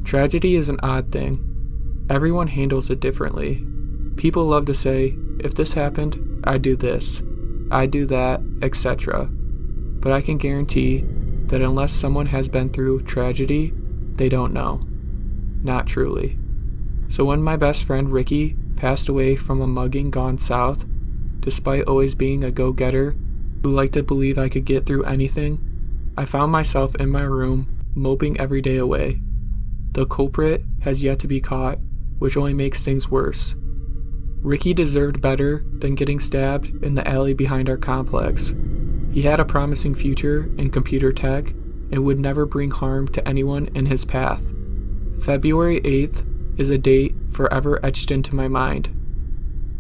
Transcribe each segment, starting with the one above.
Tragedy is an odd thing. Everyone handles it differently. People love to say, if this happened, I'd do this, I'd do that, etc. But I can guarantee that unless someone has been through tragedy, they don't know. Not truly. So when my best friend Ricky passed away from a mugging gone south, despite always being a go-getter who liked to believe I could get through anything, I found myself in my room moping every day away. The culprit has yet to be caught, which only makes things worse. Ricky deserved better than getting stabbed in the alley behind our complex. He had a promising future in computer tech and would never bring harm to anyone in his path. February 8th is a date forever etched into my mind.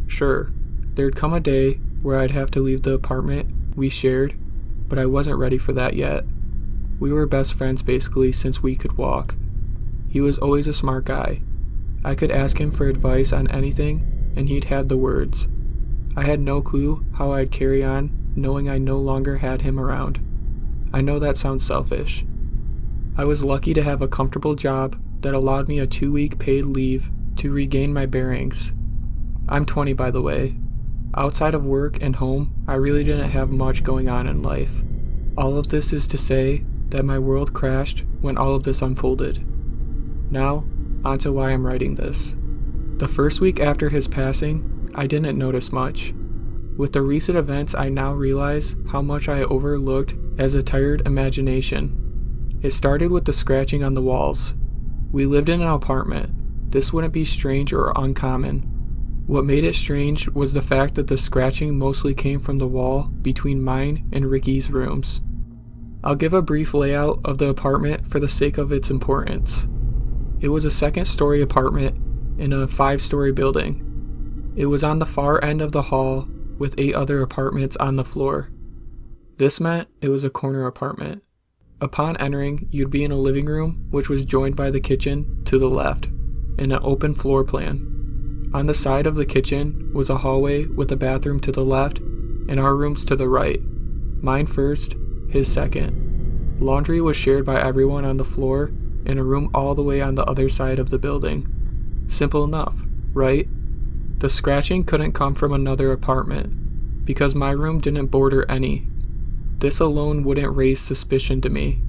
Sure, there'd come a day where I'd have to leave the apartment we shared, but I wasn't ready for that yet. We were best friends basically since we could walk. He was always a smart guy. I could ask him for advice on anything, and he'd have the words. I had no clue how I'd carry on knowing I no longer had him around. I know that sounds selfish. I was lucky to have a comfortable job that allowed me a 2-week paid leave to regain my bearings. I'm 20, by the way. Outside of work and home, I really didn't have much going on in life. All of this is to say that my world crashed when all of this unfolded. Now, onto why I'm writing this. The first week after his passing, I didn't notice much. With the recent events, I now realize how much I overlooked as a tired imagination. It started with the scratching on the walls. We lived in an apartment. This wouldn't be strange or uncommon. What made it strange was the fact that the scratching mostly came from the wall between mine and Ricky's rooms. I'll give a brief layout of the apartment for the sake of its importance. It was a second-story apartment in a 5-story building. It was on the far end of the hall with 8 other apartments on the floor. This meant it was a corner apartment. Upon entering, you'd be in a living room which was joined by the kitchen to the left, and an open floor plan. On the side of the kitchen was a hallway with a bathroom to the left and our rooms to the right. Mine first, his second. Laundry was shared by everyone on the floor in a room all the way on the other side of the building. Simple enough, right? The scratching couldn't come from another apartment, because my room didn't border any. This alone wouldn't raise suspicion to me.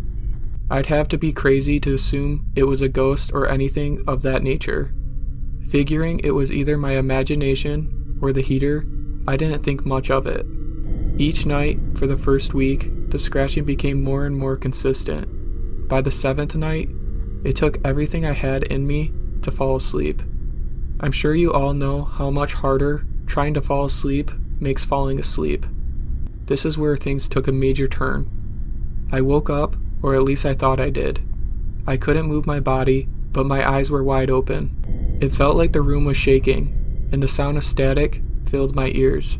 I'd have to be crazy to assume it was a ghost or anything of that nature. Figuring it was either my imagination or the heater, I didn't think much of it. Each night, for the first week, the scratching became more and more consistent. By the 7th night, it took everything I had in me to fall asleep. I'm sure you all know how much harder trying to fall asleep makes falling asleep. This is where things took a major turn. I woke up, or at least I thought I did. I couldn't move my body, but my eyes were wide open. It felt like the room was shaking, and the sound of static filled my ears.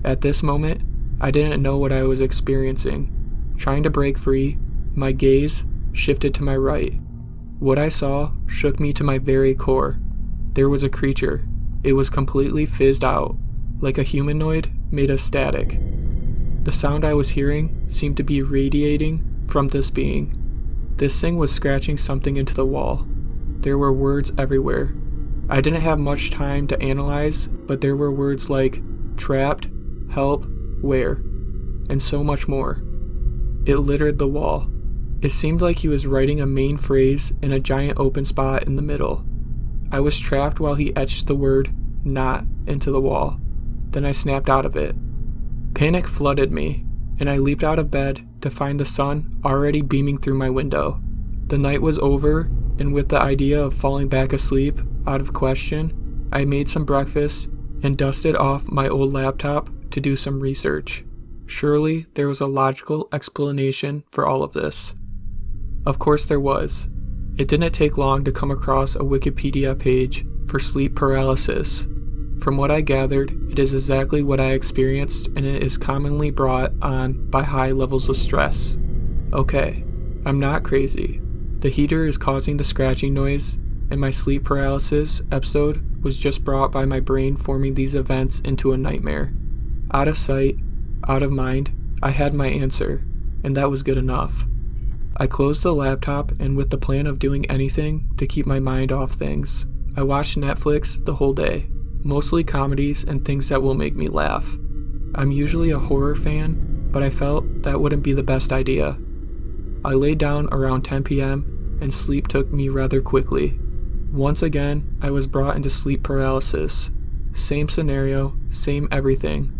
At this moment, I didn't know what I was experiencing. Trying to break free, my gaze shifted to my right. What I saw shook me to my very core. There was a creature. It was completely fizzed out, like a humanoid made of static. The sound I was hearing seemed to be radiating from this being. This thing was scratching something into the wall. There were words everywhere. I didn't have much time to analyze, but there were words like trapped, help, where, and so much more. It littered the wall. It seemed like he was writing a main phrase in a giant open spot in the middle. I was trapped while he etched the word not into the wall. Then I snapped out of it. Panic flooded me, and I leaped out of bed to find the sun already beaming through my window. The night was over, and with the idea of falling back asleep out of question, I made some breakfast and dusted off my old laptop to do some research. Surely there was a logical explanation for all of this. Of course there was. It didn't take long to come across a Wikipedia page for sleep paralysis. From what I gathered, it is exactly what I experienced, and it is commonly brought on by high levels of stress. Okay, I'm not crazy. The heater is causing the scratching noise, and my sleep paralysis episode was just brought by my brain forming these events into a nightmare. Out of sight, out of mind, I had my answer, and that was good enough. I closed the laptop, and with the plan of doing anything to keep my mind off things, I watched Netflix the whole day, mostly comedies and things that will make me laugh. I'm usually a horror fan, but I felt that wouldn't be the best idea. I lay down around 10 p.m. and sleep took me rather quickly. Once again, I was brought into sleep paralysis. Same scenario, same everything.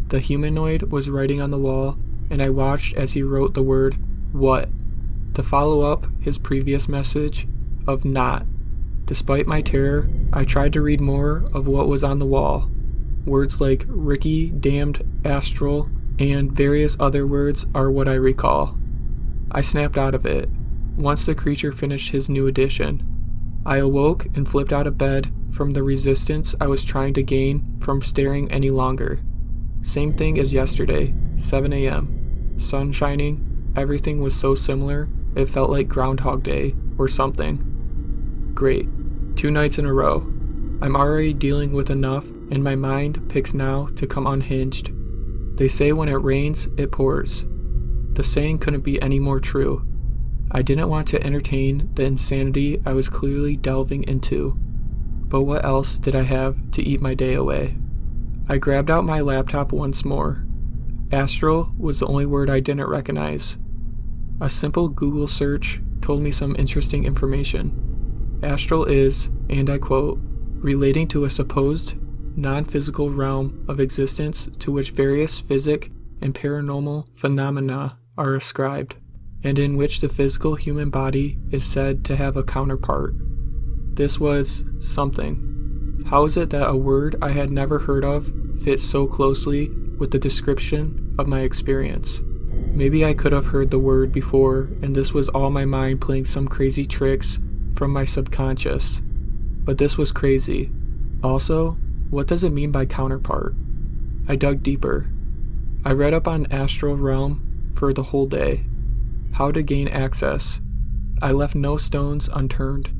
The humanoid was writing on the wall, and I watched as he wrote the word, "what?" to follow up his previous message of "not." Despite my terror, I tried to read more of what was on the wall. Words like Ricky, damned, astral, and various other words are what I recall. I snapped out of it once the creature finished his new edition. I awoke and flipped out of bed from the resistance I was trying to gain from staring any longer. Same thing as yesterday, 7 a.m. Sun shining, everything was so similar, it felt like Groundhog Day or something. Great. 2 nights in a row. I'm already dealing with enough, and my mind picks now to come unhinged. They say when it rains, it pours. The saying couldn't be any more true. I didn't want to entertain the insanity I was clearly delving into. But what else did I have to eat my day away? I grabbed out my laptop once more. Astral was the only word I didn't recognize. A simple Google search told me some interesting information. Astral is, and I quote, relating to a supposed non-physical realm of existence to which various physic and paranormal phenomena are ascribed, and in which the physical human body is said to have a counterpart. This was something. How is it that a word I had never heard of fits so closely with the description of my experience? Maybe I could have heard the word before, and this was all my mind playing some crazy tricks from my subconscious. But this was crazy. Also, what does it mean by counterpart? I dug deeper. I read up on astral realm for the whole day. How to gain access. I left no stones unturned.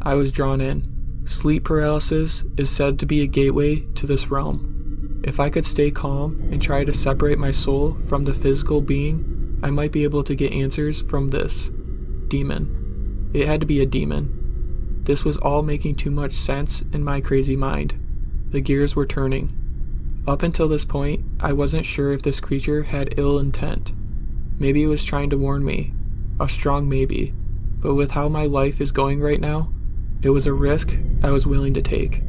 I was drawn in. Sleep paralysis is said to be a gateway to this realm. If I could stay calm and try to separate my soul from the physical being, I might be able to get answers from this demon. It had to be a demon. This was all making too much sense in my crazy mind. The gears were turning. Up until this point, I wasn't sure if this creature had ill intent. Maybe it was trying to warn me. A strong maybe. But with how my life is going right now, it was a risk I was willing to take.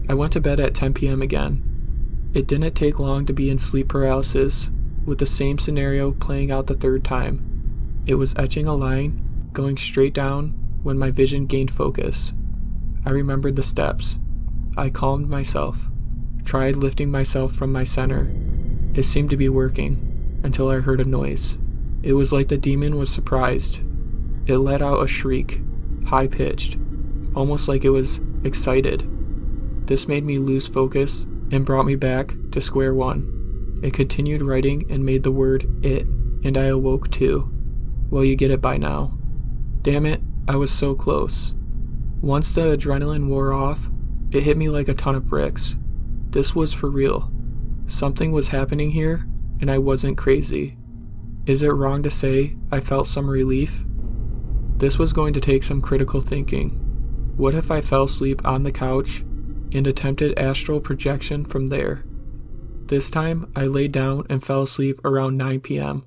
I went to bed at 10 p.m. again. It didn't take long to be in sleep paralysis, with the same scenario playing out the third time. It was etching a line, going straight down when my vision gained focus. I remembered the steps. I calmed myself, tried lifting myself from my center. It seemed to be working, until I heard a noise. It was like the demon was surprised. It let out a shriek, high-pitched, almost like it was excited. This made me lose focus and brought me back to square one. It continued writing and made the word "it," and I awoke too. Well, you get it by now. Damn it, I was so close. Once the adrenaline wore off, it hit me like a ton of bricks. This was for real. Something was happening here, and I wasn't crazy. Is it wrong to say I felt some relief? This was going to take some critical thinking. What if I fell asleep on the couch and attempted astral projection from there? This time, I laid down and fell asleep around 9 p.m.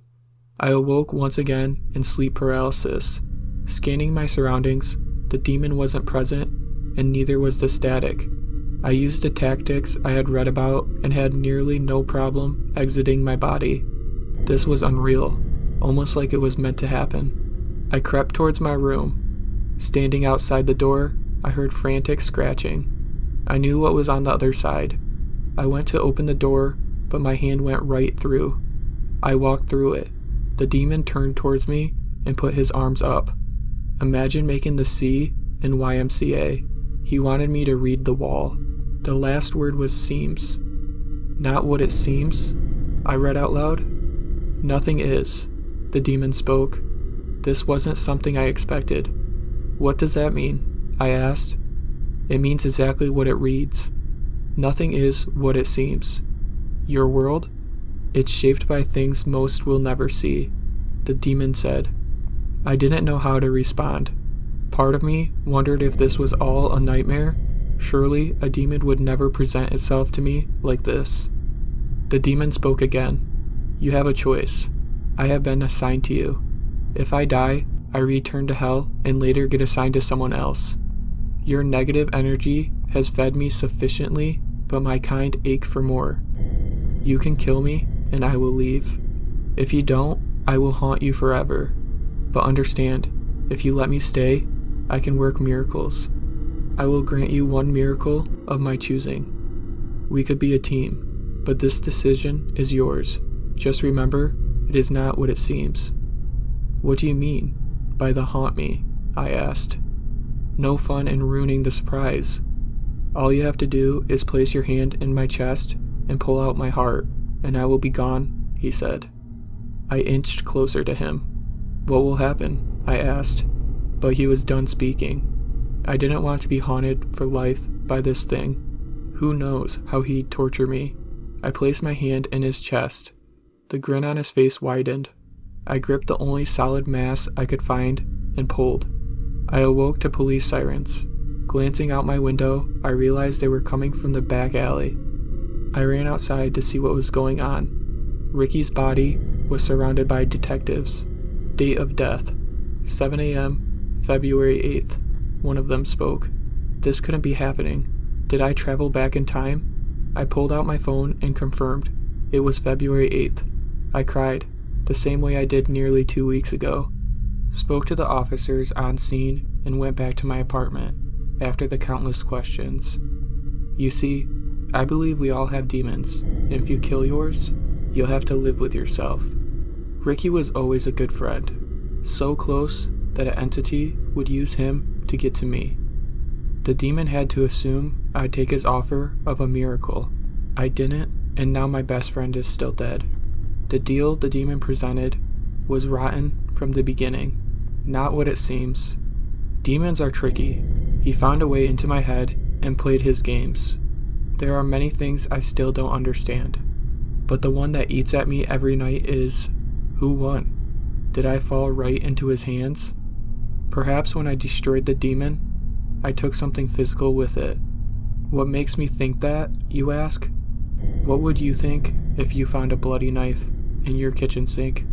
I awoke once again in sleep paralysis. Scanning my surroundings, the demon wasn't present, and neither was the static. I used the tactics I had read about and had nearly no problem exiting my body. This was unreal, almost like it was meant to happen. I crept towards my room. Standing outside the door, I heard frantic scratching. I knew what was on the other side. I went to open the door, but my hand went right through. I walked through it. The demon turned towards me and put his arms up. Imagine making the C in YMCA. He wanted me to read the wall. The last word was seems. Not what it seems, I read out loud. Nothing is, the demon spoke. This wasn't something I expected. What does that mean? I asked. It means exactly what it reads. Nothing is what it seems. Your world? It's shaped by things most will never see, the demon said. I didn't know how to respond. Part of me wondered if this was all a nightmare. Surely a demon would never present itself to me like this. The demon spoke again. You have a choice. I have been assigned to you. If I die, I return to hell and later get assigned to someone else. Your negative energy has fed me sufficiently, but my kind ache for more. You can kill me and I will leave. If you don't, I will haunt you forever. But understand, if you let me stay, I can work miracles. I will grant you one miracle of my choosing. We could be a team, but this decision is yours. Just remember, it is not what it seems. What do you mean by the haunt me? I asked. No fun in ruining the surprise. All you have to do is place your hand in my chest and pull out my heart, and I will be gone, he said. I inched closer to him. What will happen? I asked, but he was done speaking. I didn't want to be haunted for life by this thing. Who knows how he'd torture me? I placed my hand in his chest. The grin on his face widened. I gripped the only solid mass I could find and pulled. I awoke to police sirens. Glancing out my window, I realized they were coming from the back alley. I ran outside to see what was going on. Ricky's body was surrounded by detectives. Date of death, 7 a.m., February 8th. One of them spoke. This couldn't be happening. Did I travel back in time? I pulled out my phone and confirmed. It was February 8th. I cried, the same way I did nearly 2 weeks ago. Spoke to the officers on scene and went back to my apartment after the countless questions. You see, I believe we all have demons, and if you kill yours, you'll have to live with yourself. Ricky was always a good friend, so close that an entity would use him to get to me. The demon had to assume I'd take his offer of a miracle. I didn't, and now my best friend is still dead. The deal the demon presented was rotten from the beginning, not what it seems. Demons are tricky. He found a way into my head and played his games. There are many things I still don't understand, but the one that eats at me every night is, who won? Did I fall right into his hands? Perhaps when I destroyed the demon, I took something physical with it. What makes me think that, you ask? What would you think if you found a bloody knife in your kitchen sink?